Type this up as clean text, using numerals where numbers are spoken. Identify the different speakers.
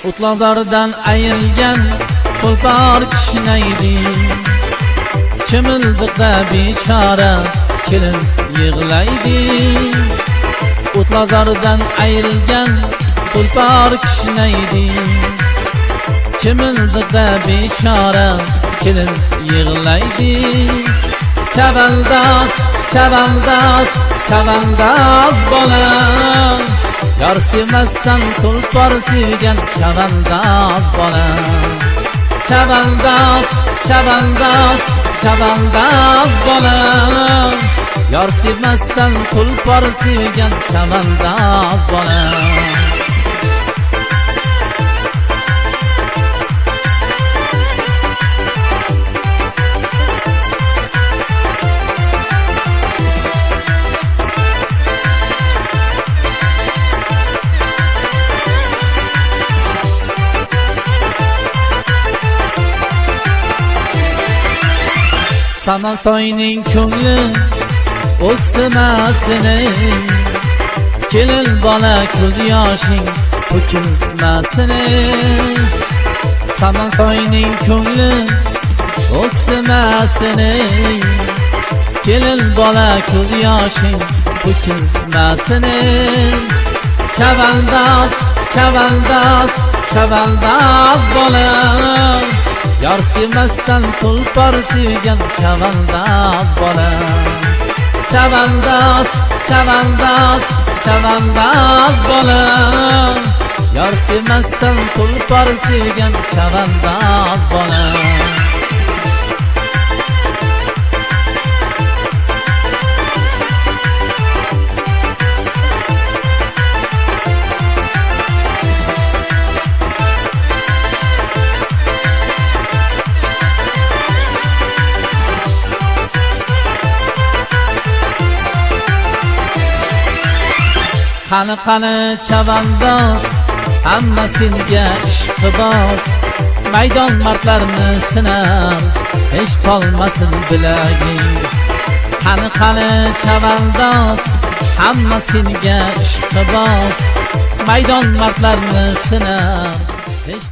Speaker 1: O'tlazordan ayrilgan tulpor kishnaydi. Chimildiqda bechora kelin yig'laydi. O'tlazordan ayrilgan tulpor kishnaydi. Chimildiqda bechora kelin yig'laydi. Chavandoz, chavandoz, chavandoz bola, yor sevmasdan tulpor sevgan chavandoz bola. Chavandoz, chavandoz, chavandoz bola, yor sevmasdan tulpor sevgan chavandoz bola. Samantoyning ko'ngli o'ksimasin, kelin bola ko'z yoshing to'kilmasin. Samantoyning ko'ngli o'ksimasin, kelin bola ko'z yoshing to'kilmasin. Chavandoz, chavandoz, chavandoz bola, yor sevmasdan tulpor sevgan chavandoz bola. Chavandoz, chavandoz, chavandoz bola, yor sevmasdan tulpor sevgan chavandoz bola. Qani qani chavandoz, hamma senga ishqiboz, maydon mardlarni sinar, hech tolmasin bilaging. Qani qani chavandoz, hamma senga ishqiboz, maydon mardlarni sinar, hech